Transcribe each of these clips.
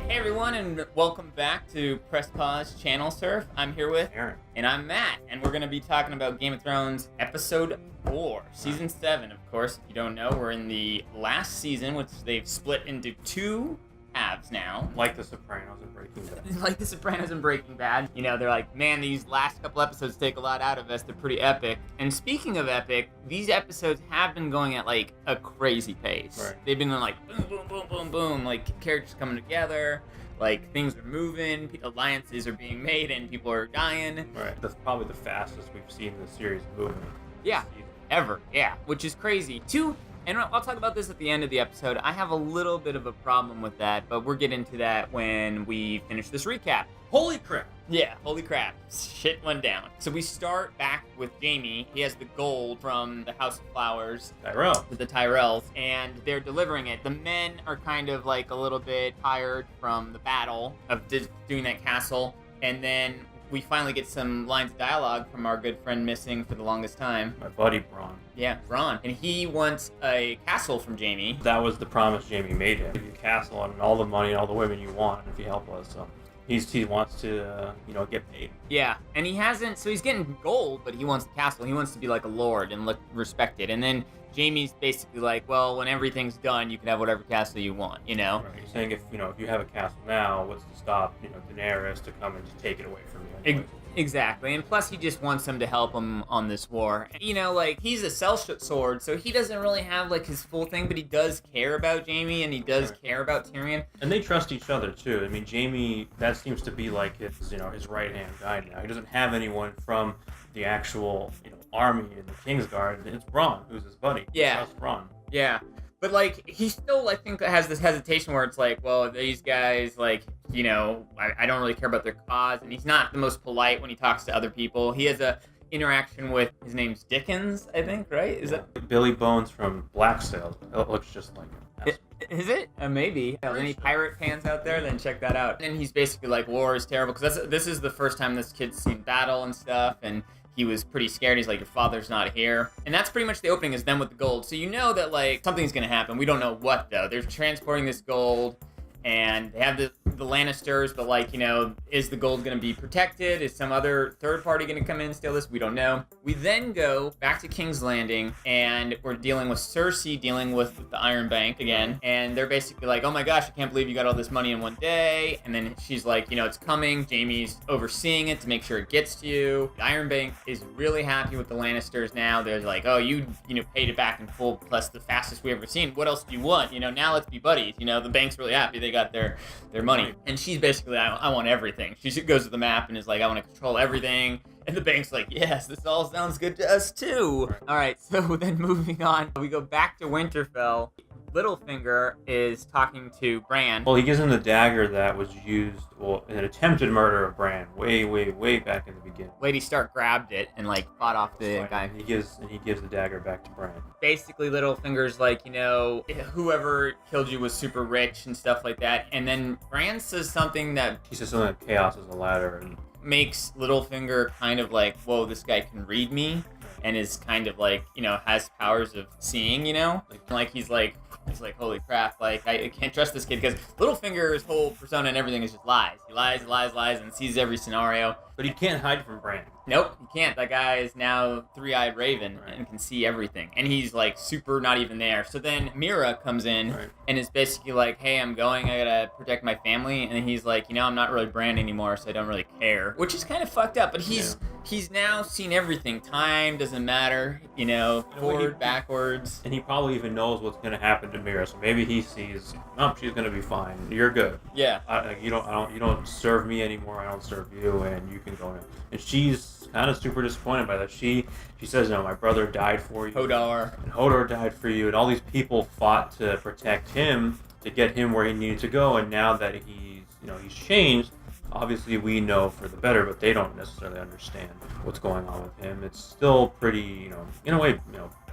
Hey everyone, and welcome back to Press Pause Channel Surf. I'm here with Aaron. And I'm Matt, and we're going to be talking about Game of Thrones Episode 4, Season 7, of course. If you don't know, we're in the last season, which they've split into two halves now. Like The Sopranos and Breaking Bad. Like The Sopranos and Breaking Bad. You know, they're like, man, these last couple episodes take a lot out of us. They're pretty epic. And speaking of epic, these episodes have been going at, like, a crazy pace. Right. They've been like, boom, boom, boom, boom, boom. Like, characters coming together. Like, things are moving, alliances are being made, and people are dying. Right. That's probably the fastest we've seen the series moving. Yeah, ever. Yeah, which is crazy. And I'll talk about this at the end of the episode. I have a little bit of a problem with that, but we'll get into that when we finish this recap. Holy crap! Yeah, holy crap. Shit went down. So we start back with Jaime. He has the gold from the House of Flowers. Tyrell. The Tyrells, and they're delivering it. The men are kind of like a little bit tired from the battle of doing that castle, and then we finally get some lines of dialogue from our good friend missing for the longest time. My buddy Bronn. Yeah, Bronn. And he wants a castle from Jaime. That was the promise Jaime made him. Give you a castle and all the money and all the women you want if you help us. So he wants to, get paid. Yeah, and he hasn't, so he's getting gold, but he wants the castle. He wants to be like a lord and look respected. And then Jaime's basically like, well, when everything's done, you can have whatever castle you want, Right. He's saying if you have a castle now, what's to stop, Daenerys to come and just take it away from you? Anyways. Exactly, and plus he just wants them to help him on this war. He's a sellsword, so he doesn't really have, his full thing, but he does care about Jaime, and he does care about Tyrion. And they trust each other, too. I mean, Jaime, that seems to be like his right-hand guy now. He doesn't have anyone from the actual, army in the Kingsguard. It's Bronn, who's his buddy. Yeah. He trusts Bronn. Yeah. But, he still, I think, has this hesitation where it's like, well, these guys, I don't really care about their cause. And he's not the most polite when he talks to other people. He has a interaction with, his name's Dickens, I think, right? Is that Billy Bones from Blacksail? It looks just like him. Is it? Maybe. Any pirate fans out there, then check that out. And he's basically like, war is terrible, because this is the first time this kid's seen battle and stuff, and he was pretty scared. He's like, your father's not here. And that's pretty much the opening, is them with the gold. So you know that, something's going to happen. We don't know what, though. They're transporting this gold, and they have the Lannisters, but, is the gold going to be protected? Is some other third party going to come in and steal this? We don't know. We then go back to King's Landing, and we're dealing with Cersei, dealing with the Iron Bank again, and they're basically like, oh my gosh, I can't believe you got all this money in one day. And then she's like, it's coming. Jaime's overseeing it to make sure it gets to you. The Iron Bank is really happy with the Lannisters now. They're like, oh, you paid it back in full, plus the fastest we ever seen. What else do you want? Now let's be buddies. The bank's really happy they got their money. And she's basically, I want everything. She goes to the map and is like, I want to control everything. And the bank's like, yes, this all sounds good to us too. All right, so then moving on, we go back to Winterfell. Littlefinger is talking to Bran. Well, he gives him the dagger that was used, in an attempted murder of Bran, way, way, way back in the beginning. Lady Stark grabbed it and fought off the guy. And he gives the dagger back to Bran. Basically, Littlefinger's like, whoever killed you was super rich and stuff like that. And then Bran says something that He says something like chaos is a ladder, and makes Littlefinger kind of like, whoa, this guy can read me, and is kind of has powers of seeing, he's like, holy crap, I can't trust this kid, because Littlefinger's whole persona and everything is just lies. He lies, and sees every scenario. But he can't hide from Bran. Nope, he can't. That guy is now three-eyed Raven and can see everything. And he's super not even there. So then Mira comes in and is basically like, hey, I'm going, I gotta protect my family. And he's like, I'm not really Bran anymore, so I don't really care. Which is kind of fucked up, but he's now seen everything. Time doesn't matter, forward, backwards. And he probably even knows what's gonna happen to Mira, so maybe he sees, she's gonna be fine. You're good. Yeah. You don't serve me anymore. I don't serve you, and you can go in. And she's kind of super disappointed by that. She says, my brother died for you. Hodor. And Hodor died for you, and all these people fought to protect him, to get him where he needed to go. And now that he's changed, obviously we know for the better, but they don't necessarily understand what's going on with him. It's still pretty, in a way,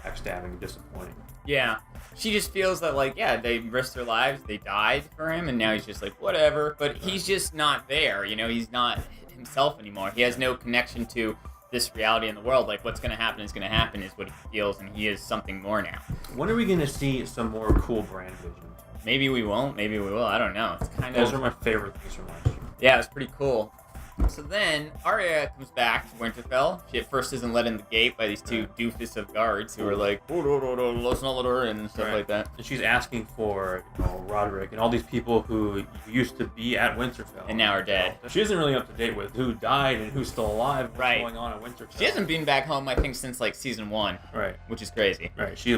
backstabbing, disappointing. Yeah. She just feels that, they risked their lives, they died for him, and now he's just like, whatever. But he's just not there, he's not himself anymore. He has no connection to this reality in the world. What's going to happen is going to happen is what he feels, and he is something more now. When are we going to see some more cool Bran visions? maybe we won't, maybe we will. I don't know. It's kind Those of... are my favorite things from last year. Yeah, it was pretty cool. So then Arya comes back to Winterfell. She at first isn't let in the gate by these two doofus of guards who are like, let's not let her in and stuff like that. And she's asking for, Roderick and all these people who used to be at Winterfell. And now are dead. She isn't really up to date with who died and who's still alive, what's Right. going on at Winterfell. She hasn't been back home, I think, since like season 1. Right. Which is crazy. Right. So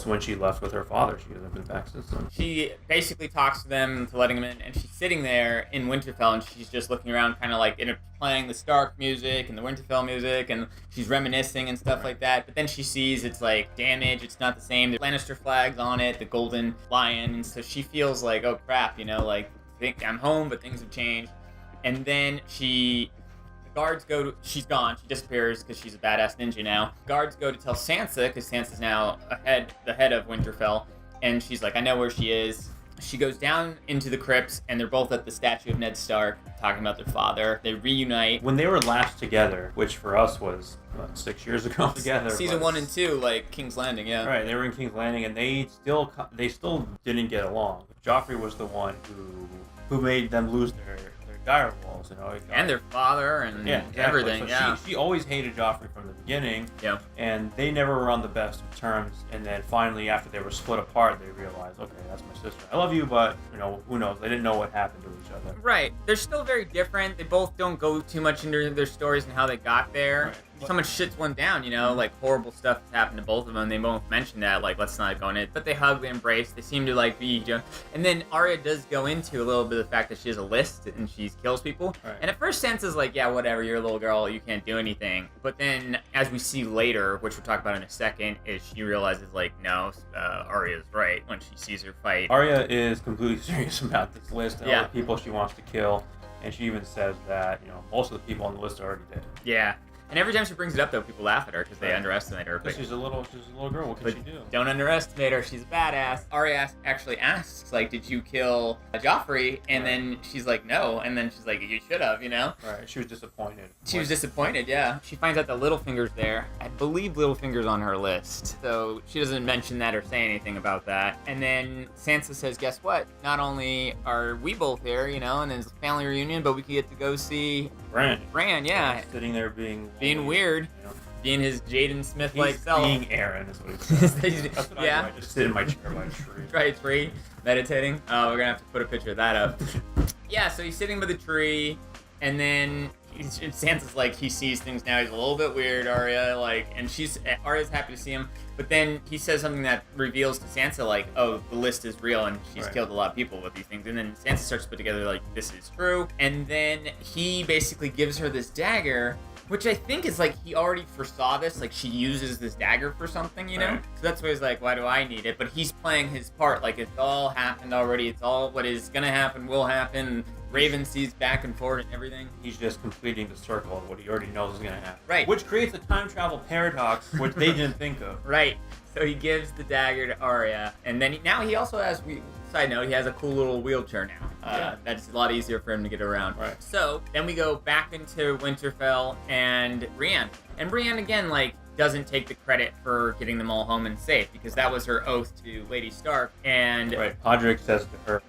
when she left with her father, she hasn't been back since then. She basically talks to them to letting them in, and she's sitting there in Winterfell, and she's just looking around, kind of like playing the Stark music and the Winterfell music, and she's reminiscing and stuff like that. But then she sees it's like damaged, it's not the same. The Lannister flag's on it, the golden lion, and so she feels like, oh crap, like think I'm home, but things have changed. And then the guards she's gone, she disappears because she's a badass ninja now. Guards go to tell Sansa, because Sansa's now the head of Winterfell, and she's like, I know where she is. She goes down into the crypts, and they're both at the statue of Ned Stark, talking about their father. They reunite. When they were last together, which for us was 6 years ago together. Season 1 and 2, like King's Landing, yeah. Right, they were in King's Landing, and they still didn't get along. Joffrey was the one who made them lose their dire walls, and their father and everything. So she always hated Joffrey from the beginning. Yeah. And they never were on the best of terms. And then finally, after they were split apart, they realized, okay, that's my sister. I love you, but who knows? They didn't know what happened to each other. Right. They're still very different. They both don't go too much into their stories and how they got there. Right. So much shit's went down, like horrible stuff has happened to both of them. They both mentioned that, like, let's not go in it. But they hug, they embrace, they seem to like be. And then Arya does go into a little bit of the fact that she has a list and she kills people. Right. And at first Sansa's like, yeah, whatever, you're a little girl, you can't do anything. But then, as we see later, which we'll talk about in a second, is she realizes, like, no, Arya's right when she sees her fight. Arya is completely serious about this list and all Yeah. the people she wants to kill. And she even says that, most of the people on the list are already dead. Yeah. And every time she brings it up, though, people laugh at her because they underestimate her. But she's a little girl. What can she do? Don't underestimate her. She's a badass. Arya actually asks, like, did you kill Joffrey? And then she's like, no. And then she's like, you should have, Right. She was disappointed. She was disappointed, yeah. She finds out that Littlefinger's there. I believe Littlefinger's on her list. So she doesn't mention that or say anything about that. And then Sansa says, guess what? Not only are we both here, and it's a family reunion, but we could get to go see Bran, yeah. Sitting there being weird. Being his Jaden Smith-like self. Being Aaron is what he says. That's what Yeah. I do. I just sit in my chair by a tree. Right, tree, meditating. Oh, we're gonna have to put a picture of that up. Yeah, so he's sitting by the tree, and then Sansa's like, he sees things now. He's a little bit weird, Arya, and Arya's happy to see him. But then he says something that reveals to Sansa, like, oh, the list is real, and she's killed a lot of people with these things. And then Sansa starts to put together, like, this is true. And then he basically gives her this dagger, which I think is like he already foresaw this, like she uses this dagger for something, Right. So that's why he's like, why do I need it? But he's playing his part, like it's all happened already. It's all what is gonna happen will happen. Raven sees back and forth and everything. He's just completing the circle of what he already knows is going to happen. Right. Which creates a time travel paradox, which they didn't think of. Right. So he gives the dagger to Arya, and then he also has, side note, he has a cool little wheelchair now. That's a lot easier for him to get around. Right. So then we go back into Winterfell and Brienne. And Brienne, again, doesn't take the credit for getting them all home and safe, because that was her oath to Lady Stark. And Right. Podrick says to her,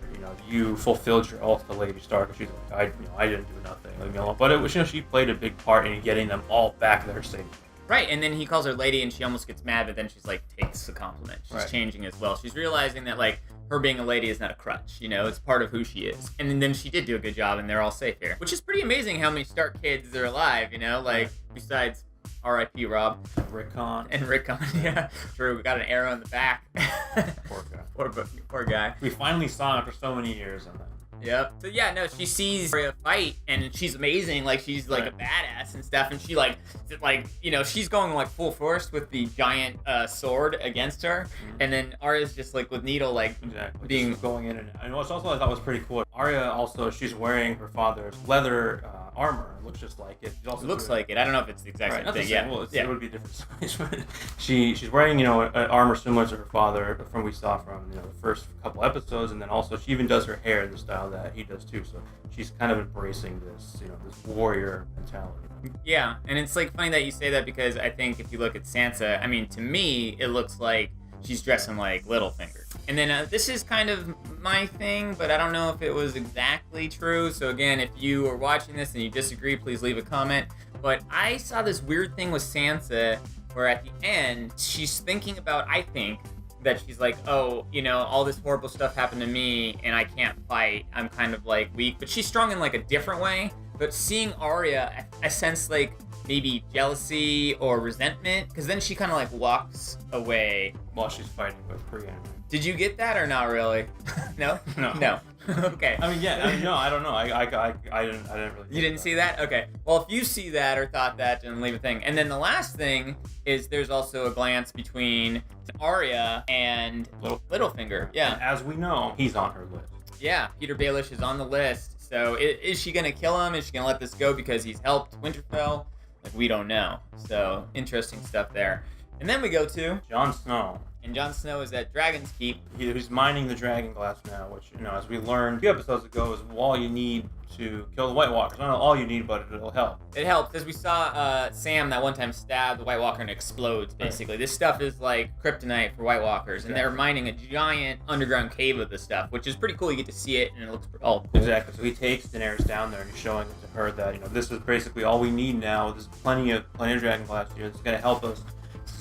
you fulfilled your oath to Lady Stark. And she's like, I didn't do nothing. Leave me alone. But it was, she played a big part in getting them all back there safe. Right, and then he calls her lady, and she almost gets mad, but then she's like, takes the compliment. She's changing as well. She's realizing that, her being a lady is not a crutch, it's part of who she is. And then she did do a good job, and they're all safe here. Which is pretty amazing how many Stark kids are alive, besides R.I.P. Rob. Rickon. And Rickon, yeah. True, we got an arrow in the back. Poor guy. Poor guy. We finally saw him after so many years. Yep. So yeah, no, she sees Arya fight, and she's amazing. She's a badass and stuff, and she she's going full force with the giant sword against her, and then Arya's just with needle Exactly. being going in and out. And what's also I thought was pretty cool. Arya also, she's wearing her father's leather armor. It looks just like it. It looks like it. I don't know if it's the exact same thing. Yeah. Well, it would be a different size, but she's wearing an armor similar to her father from we saw from the first couple episodes, and then also she even does her hair in the style that he does too. So she's kind of embracing this this warrior mentality. Yeah, and it's funny that you say that, because I think if you look at Sansa, I mean, to me it looks like she's dressing like Littlefinger. And then this is kind of my thing, but I don't know if it was exactly true. So again, if you are watching this and you disagree, please leave a comment. But I saw this weird thing with Sansa where at the end, she's thinking about, I think, that she's like, oh, you know, all this horrible stuff happened to me and I can't fight. I'm kind of like weak. But she's strong in like a different way. But seeing Arya, I sense like maybe jealousy or resentment, because then she kind of like walks away while she's fighting with Brienne. Did you get that or not really? No? No. Okay. I mean, yeah. I mean, no, I don't know. I didn't really. You didn't see that? Okay. Well, if you see that or thought that, then leave a thing. And then the last thing is there's also a glance between Arya and Littlefinger. Yeah. And as we know, he's on her list. Yeah. Peter Baelish is on the list. So is she going to kill him? Is she going to let this go because he's helped Winterfell? Like, we don't know. So interesting stuff there. And then we go to Jon Snow. And Jon Snow is at Dragon's Keep. He's mining the dragon glass now, which, you know, as we learned 2 episodes ago, is all you need to kill the White Walkers. Not all you need, but it'll help. It helps. As we saw Sam that one time stab the White Walker and explodes, basically. Right. This stuff is like kryptonite for White Walkers, and they're mining a giant underground cave of this stuff, which is pretty cool. You get to see it, and it looks cool. Exactly. So he takes Daenerys down there, and he's showing it to her that, you know, this is basically all we need now. There's plenty of dragon glass here. It's going to help us.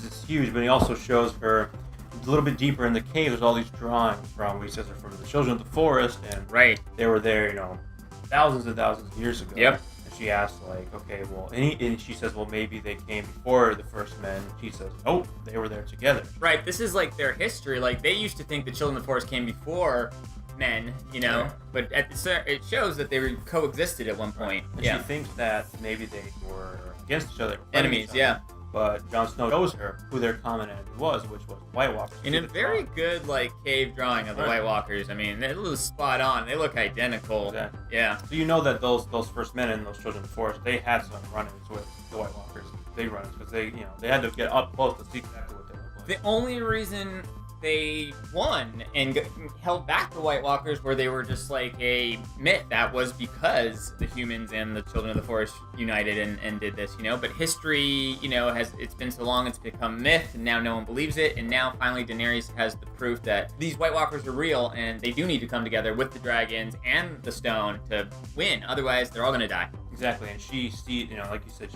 It's huge, but he also shows her a little bit deeper in the cave. There's all these drawings from the Children of the Forest, and they were there, you know, thousands and thousands of years ago. Yep. And she asked, like, okay, well, and she says, well, maybe they came before the first men. She says, nope, they were there together. Right. This is like their history. Like, they used to think the Children of the Forest came before men, you know, but it shows that they coexisted at one point. And she thinks that maybe they were against each other, enemies. Yeah. But Jon Snow shows her who their common enemy was, which was White Walkers. In a very good, like, cave drawing of the White Walkers. I mean, it was spot on. They look identical. Exactly. Yeah. So you know that those first men and those Children of the Forest, they had some run-ins with the White Walkers. Big run-ins, because they had to get up close to see exactly what they look like. The only reason they won and held back the White Walkers where they were just like a myth, that was because the humans and the Children of the Forest united and did this, you know. But history, you know, it's been so long, it's become myth, and now no one believes it. And now finally Daenerys has the proof that these White Walkers are real, and they do need to come together with the dragons and the stone to win. Otherwise, they're all gonna die. Exactly, and she sees, you know, like you said,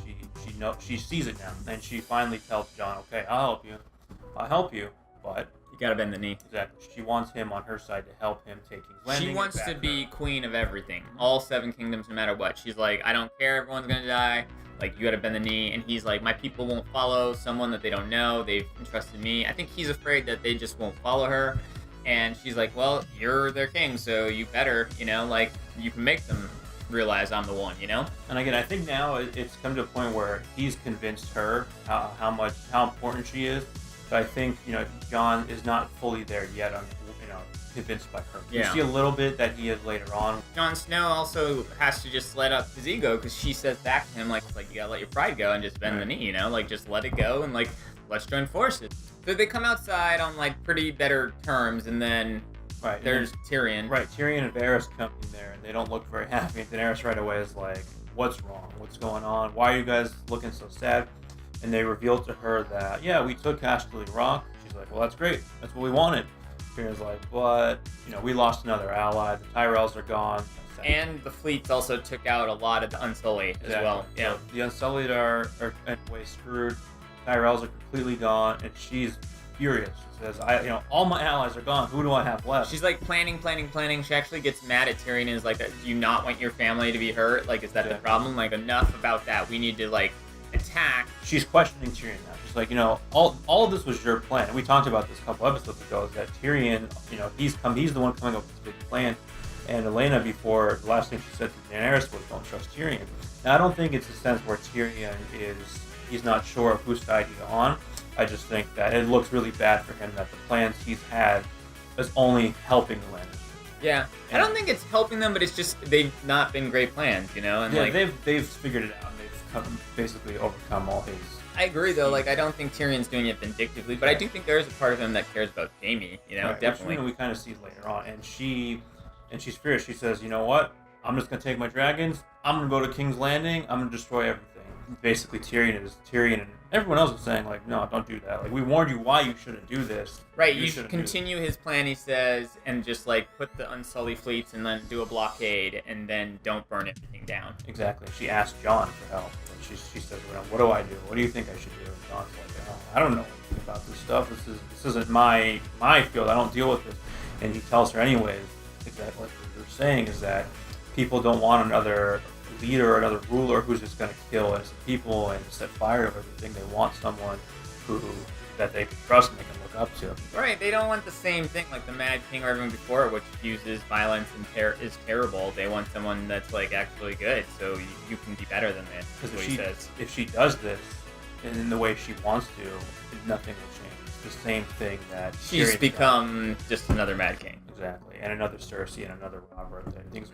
she sees it now, and she finally tells Jon, okay, I'll help you, but you gotta bend the knee. Exactly. She wants him on her side to help him take King's Landing. She wants to be queen of everything. All 7 kingdoms, no matter what. She's like, I don't care, everyone's gonna die. Like, you gotta bend the knee. And he's like, my people won't follow someone that they don't know. They've entrusted me. I think he's afraid that they just won't follow her. And she's like, well, you're their king, so you better, you know, like, you can make them realize I'm the one, you know? And again, I think now it's come to a point where he's convinced her how important she is. But I think, you know, Jon is not fully there yet on, you know, convinced by her. You see a little bit that he is later on. Jon Snow also has to just let up his ego, because she says back to him, like, you gotta let your pride go and just bend the knee, you know? Like, just let it go and, like, let's join forces. So they come outside on, like, pretty better terms, and then there's Tyrion. Right, Tyrion and Varys come in there, and they don't look very happy. And Daenerys right away is like, what's wrong? What's going on? Why are you guys looking so sad? And they reveal to her that, we took Casterly Rock. She's like, well, that's great. That's what we wanted. Tyrion's like, but, you know, we lost another ally. The Tyrells are gone. And the fleets also took out a lot of the Unsullied as well. Yeah. So the Unsullied are anyway screwed. Tyrells are completely gone, and she's furious. She says, all my allies are gone. Who do I have left? She's like planning. She actually gets mad at Tyrion and is like, do you not want your family to be hurt? Like, is that the problem? Like, enough about that. We need to, like, attack. She's questioning Tyrion now. She's like, you know, all of this was your plan. And we talked about this a couple episodes ago, is that Tyrion, you know, he's the one coming up with this big plan. And Elena, before, the last thing she said to Daenerys was, don't trust Tyrion. Now, I don't think it's a sense where Tyrion he's not sure of whose side he's on. I just think that it looks really bad for him that the plans he's had is only helping the Lannisters. Yeah, I don't think it's helping them, but it's just they've not been great plans, you know. And they've figured it out. And they've basically overcome all his. I agree, though. Like, I don't think Tyrion's doing it vindictively, but I do think there is a part of him that cares about Jaime. You know, definitely. Which, we kind of see later on, and she's furious. She says, you know what? I'm just gonna take my dragons. I'm gonna go to King's Landing. I'm gonna destroy everything. basically Tyrion and everyone else is saying, like, no, don't do that. Like, we warned you why you shouldn't do this. Right, you should continue his plan, he says, and just, like, put the Unsullied fleets and then do a blockade, and then don't burn everything down. Exactly. She asked Jon for help. And she says, well, what do I do? What do you think I should do? And Jon's like, oh, I don't know anything about this stuff. This isn't my field. I don't deal with this. And he tells her anyways, exactly what you're saying is that people don't want another leader or another ruler who's just going to kill innocent people and set fire to everything. They want someone that they can trust and they can look up to. Right, they don't want the same thing like the Mad King or everyone before, which uses violence and is terrible. They want someone that's like actually good, so you can be better than this. Is what he says. If she does this in the way she wants to, nothing will change. It's the same thing that she's become just another Mad King. Exactly, and another Cersei and another Robert. Things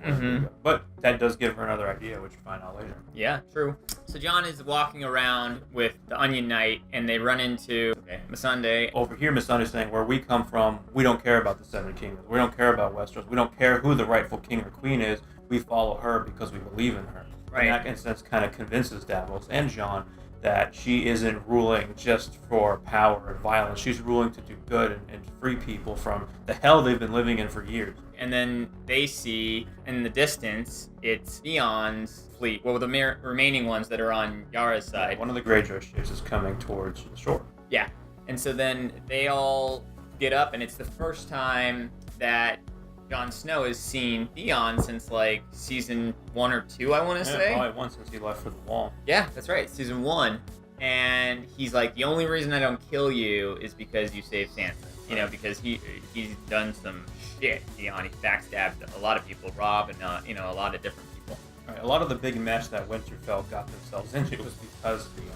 But that does give her another idea, which you find out later. Yeah, true. So Jon is walking around with the Onion Knight, and they run into Melisandre. Over here, Melisandre's saying, where we come from, we don't care about the Seven Kingdoms. We don't care about Westeros. We don't care who the rightful king or queen is. We follow her because we believe in her. Right. And that, in a sense, kind of convinces Davos and Jon that she isn't ruling just for power and violence. She's ruling to do good and free people from the hell they've been living in for years. And then they see in the distance, it's Theon's fleet. Well, the remaining ones that are on Yara's side. One of the Greyjoy ships is coming towards the shore. Yeah. And so then they all get up, and it's the first time that Jon Snow has seen Theon since like season 1 or 2, I want to say. Probably once since he left for the Wall. Yeah, that's right, season 1. And he's like, the only reason I don't kill you is because you saved Sansa. You know, because he's done some shit. Theon, he backstabbed a lot of people, Rob, and a lot of different people. All right, a lot of the big mess that Winterfell got themselves into was because Theon.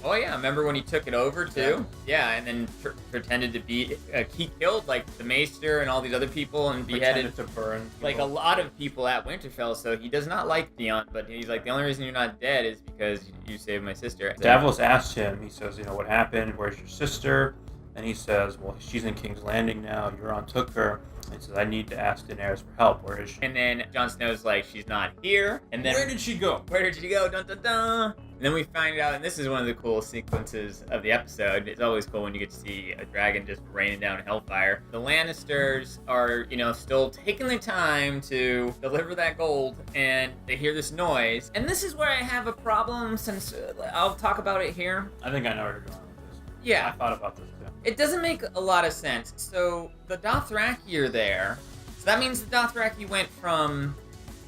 Oh yeah, remember when he took it over too? Yeah, and then pretended to be. He killed like the Maester and all these other people and beheaded to burn people. Like a lot of people at Winterfell. So he does not like Theon, but he's like, the only reason you're not dead is because you saved my sister. Davos asked him. He says, what happened? Where's your sister? And he says, well, she's in King's Landing now. Euron took her. And he says, I need to ask Daenerys for help. Where is she? And then Jon Snow's like, she's not here. And then where did she go? Where did she go? Dun dun dun. And then we find out, and this is one of the cool sequences of the episode. It's always cool when you get to see a dragon just raining down hellfire. The Lannisters are, still taking their time to deliver that gold, and they hear this noise. And this is where I have a problem, since I'll talk about it here. I think I know where you're going with this. Yeah. I thought about this too. It doesn't make a lot of sense. So the Dothraki are there. So that means the Dothraki went from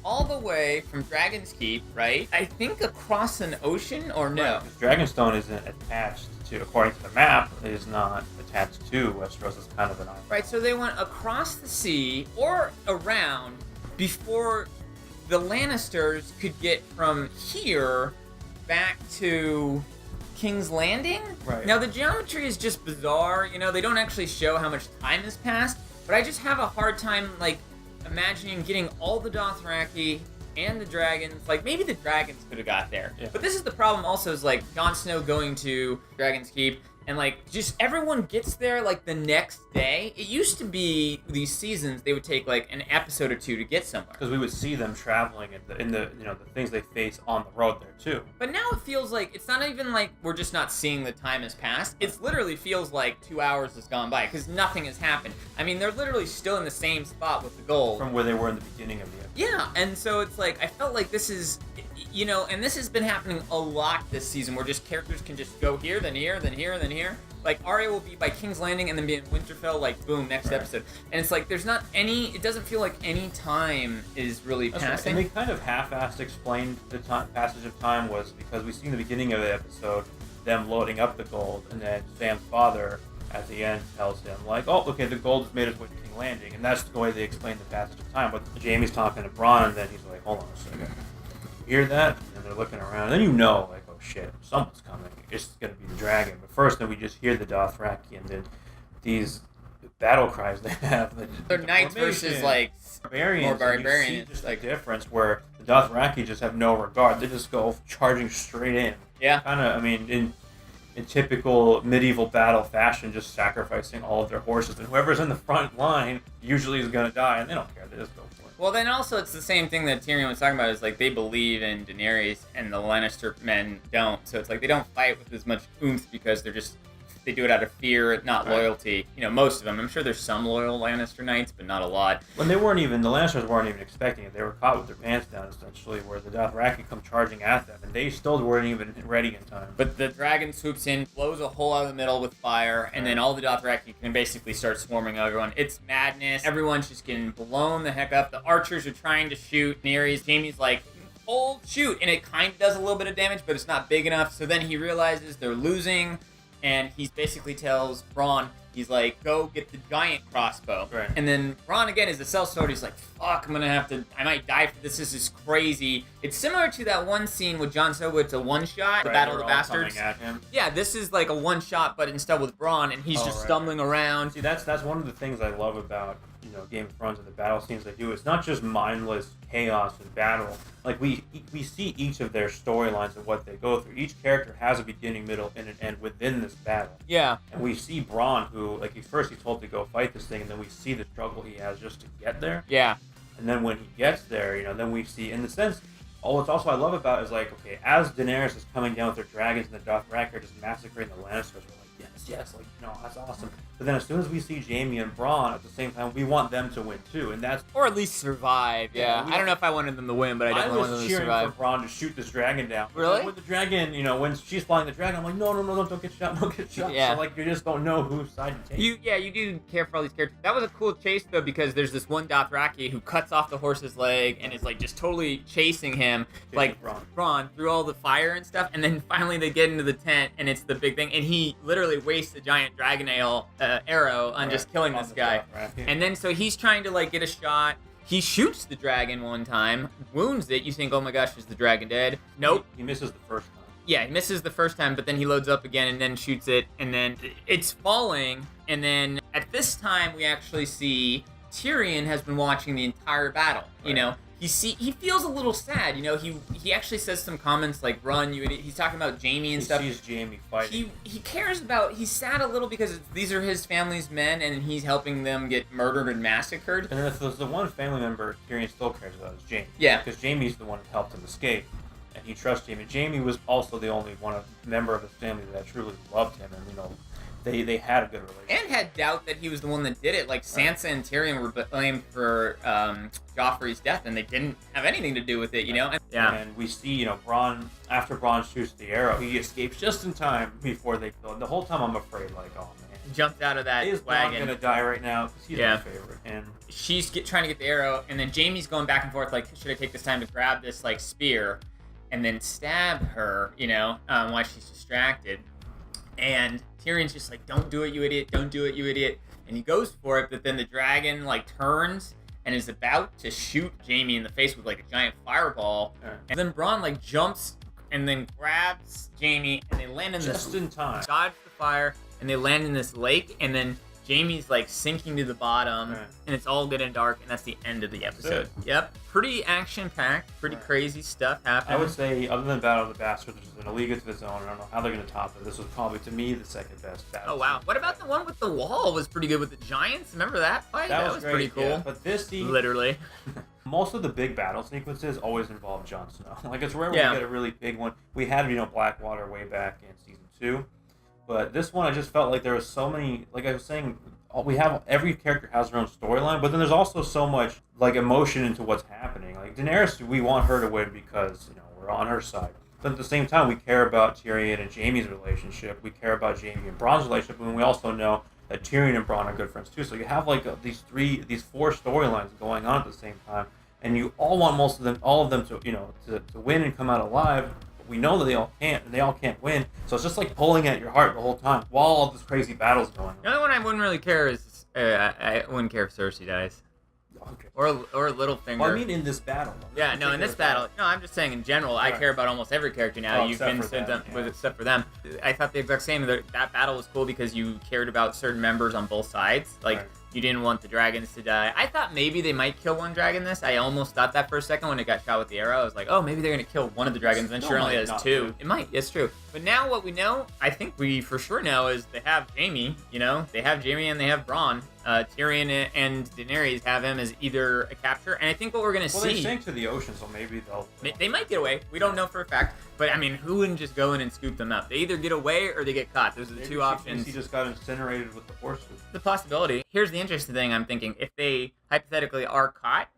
all the way from Dragon's Keep, right? I think across an ocean, or no? Right, Dragonstone isn't attached to, according to the map, is not attached to Westeros. It's kind of an island. Right, so they went across the sea or around before the Lannisters could get from here back to King's Landing? Right. Now, the geometry is just bizarre. They don't actually show how much time has passed, but I just have a hard time, imagining getting all the Dothraki and the dragons. Maybe the dragons could have got there. Yeah. But this is the problem also, is, Jon Snow going to Dragon's Keep, and, just everyone gets there, the next day. It used to be, these seasons, they would take, an episode or two to get somewhere. Because we would see them traveling in the things they face on the road there, too. But now it feels like, it's not even we're just not seeing the time has passed. It literally feels like 2 hours has gone by, because nothing has happened. I mean, they're literally still in the same spot with the gold. From where they were in the beginning of the episode. Yeah, and so it's I felt like this is, and this has been happening a lot this season, where just characters can just go here, then here, then here, then here. Arya will be by King's Landing and then be in Winterfell, boom, next episode. And it's there's not any, it doesn't feel like any time is really passing. Right. And they kind of half-assed explained the passage of time was because we see in the beginning of the episode them loading up the gold, and then Sam's father at the end tells him, the gold has made its way to King's Landing, and that's the way they explain the passage of time. But Jaime's talking to Bronn, and then he's like, hold on a second. You hear that? And they're looking around, and then oh shit, something's coming. It's going to be the dragon. But first, then we just hear the Dothraki, and then these battle cries they have. They're knights versus, barbarians. More barbarians. You see just a difference where the Dothraki just have no regard. They just go charging straight in. Yeah. Kind of, in typical medieval battle fashion, just sacrificing all of their horses. And whoever's in the front line usually is going to die, and they don't care. They just go for it. Well, then also it's the same thing that Tyrion was talking about, is like they believe in Daenerys and the Lannister men don't. So it's like they don't fight with as much oomph because they do it out of fear, not loyalty. You know, most of them. I'm sure there's some loyal Lannister knights, but not a lot. When the Lannisters weren't even expecting it. They were caught with their pants down, essentially, where the Dothraki come charging at them, and they still weren't even ready in time. But the dragon swoops in, blows a hole out of the middle with fire, and then all the Dothraki can basically start swarming everyone. It's madness. Everyone's just getting blown the heck up. The archers are trying to shoot Daenerys. Jaime's like, oh, shoot! And it kind of does a little bit of damage, but it's not big enough. So then he realizes they're losing. And he basically tells Bronn, he's like, go get the giant crossbow. Right. And then Bronn, again, is a sellsword. He's like, fuck, I might die for this. This is crazy. It's similar to that one scene with Jon Snow, it's a one-shot, the Battle of the Bastards. Coming at him. Yeah, this is like a one-shot, but instead with Bronn, and he's stumbling around. See, that's one of the things I love about, Game of Thrones and the battle scenes they do. It's not just mindless chaos and battle. Like, we see each of their storylines and what they go through. Each character has a beginning, middle, and an end within this battle. Yeah. And we see Bronn, who, like, he's told to go fight this thing, and then we see the struggle he has just to get there. Yeah. And then when he gets there, then we see, in the sense, what's also I love about is, like, okay, as Daenerys is coming down with her dragons and the Dothraki are just massacring the Lannisters, we're like, yes, like, that's awesome. But then as soon as we see Jaime and Bronn at the same time, we want them to win too, and that's... Or at least survive, yeah. I don't know if I wanted them to win, but I definitely wanted them to survive. I was cheering for Bronn to shoot this dragon down. Really? With the dragon, when she's flying the dragon, I'm like, no, don't get shot, don't get shot. Yeah. So, like, you just don't know whose side to take. You do care for all these characters. That was a cool chase, though, because there's this one Dothraki who cuts off the horse's leg and is, like, just totally chasing him, like, Bronn, through all the fire and stuff, and then finally they get into the tent, and it's the big thing, and he literally wastes a giant dragon arrow on just killing this guy. And then so he's trying to like get a shot. He shoots the dragon one time, wounds it. You think, oh my gosh, is the dragon dead? Nope. He misses the first time. Yeah, he misses the first time, but then he loads up again and then shoots it, and then it's falling. And then at this time, we actually see Tyrion has been watching the entire battle. Right. He feels a little sad, he actually says some comments like, run, you idiot. He's talking about Jaime and stuff. He sees Jaime fighting. He cares about, he's sad a little because these are his family's men and he's helping them get murdered and massacred. And then the one family member Tyrion still cares about is Jaime. Yeah. Because Jaime's the one who helped him escape. And he trusts Jaime. Jaime was also the only member of his family that truly loved him, and they had a good relationship. And had doubt that he was the one that did it. Like, Sansa and Tyrion were blamed for Joffrey's death, and they didn't have anything to do with it, And we see, Bronn, after Bronn shoots the arrow, he escapes just in time before they kill him. The whole time I'm afraid, like, oh man. Jumped out of that wagon. Is Bronn gonna die right now? Because he's my favorite. And she's trying to get the arrow, and then Jaime's going back and forth, like, should I take this time to grab this, like, spear, and then stab her, while she's distracted. And Tyrion's just like, don't do it, you idiot, don't do it, you idiot. And he goes for it, but then the dragon, like, turns and is about to shoot Jaime in the face with, like, a giant fireball. And then Bronn, like, jumps and then grabs Jaime, and they land in just in time. Dodge the fire, and they land in this lake, and then Jaime's, like, sinking to the bottom, and it's all good and dark, and that's the end of the episode. Yep. Pretty action-packed, pretty crazy stuff happening. I would say, other than Battle of the Bastards, which is in a league of its own, I don't know how they're going to top it. This was probably, to me, the second best battle. Oh, wow. What about the one with the wall? Was pretty good with the giants? Remember that fight? That was pretty cool. Yeah. But this scene... Literally. Most of the big battle sequences always involve Jon Snow. Like, it's rare we get a really big one. We had, Blackwater way back in Season 2. But this one, I just felt like there was so many... Like I was saying... every character has their own storyline, but then there's also so much like emotion into what's happening. Like Daenerys, we want her to win because we're on her side. But at the same time, we care about Tyrion and Jaime's relationship. We care about Jaime and Bronn's relationship, and we also know that Tyrion and Bronn are good friends too. So you have like these four storylines going on at the same time, and you all want all of them to to win and come out alive. We know that they all can't, and they all can't win. So it's just like pulling at your heart the whole time while all this crazy battle's going on. The only one I wouldn't really care is I wouldn't care if Cersei dies. Okay. Or Littlefinger. Well, I mean in this battle. Yeah, no, in this battle. No, I'm just saying in general. I care about almost every character now. You've been except for them. I thought the exact same. That battle was cool because you cared about certain members on both sides. Like you didn't want the dragons to die. I thought maybe they might kill one dragon this. I almost thought that for a second when it got shot with the arrow. I was like, oh, maybe they're going to kill one of the dragons, and sure only has 2. It might, it's true. But now what we know, I think we for sure know, is they have Jaime, you know? They have Jaime and they have Bronn. Tyrion and Daenerys have him as either a capture, and I think what we're going to see... Well, they sank to the ocean, so maybe they'll... They might get away. We don't know for a fact. But, I mean, who wouldn't just go in and scoop them up? They either get away or they get caught. Those are the two options. He just got incinerated with the horses. The possibility. Here's the interesting thing I'm thinking. If they hypothetically are caught,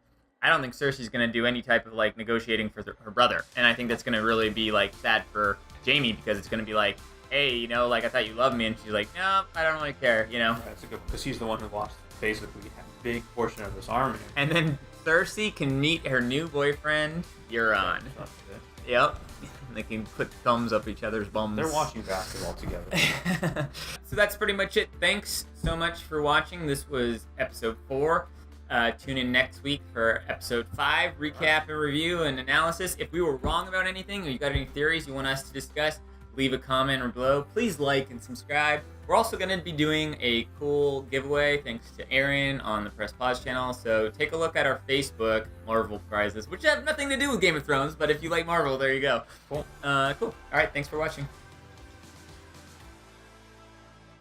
I don't think Cersei's going to do any type of, like, negotiating for her brother. And I think that's going to really be, like, sad for Jaime, because it's going to be like, hey, you know, like, I thought you loved me. And she's like, no, I don't really care, you know? Yeah, that's a good... Because he's the one who lost, basically, a big portion of this army. And then Cersei can meet her new boyfriend, Euron. Yep. They can put thumbs up each other's bums. They're watching basketball together. So that's pretty much it. Thanks so much for watching. This was episode 4. Tune in next week for episode 5, recap and review and analysis. If we were wrong about anything or you got any theories you want us to discuss, leave a comment or below. Please like and subscribe. We're also going to be doing a cool giveaway thanks to Aaron on the Press Pause channel. So take a look at our Facebook Marvel prizes, which have nothing to do with Game of Thrones, but if you like Marvel, there you go. Cool. All right, thanks for watching.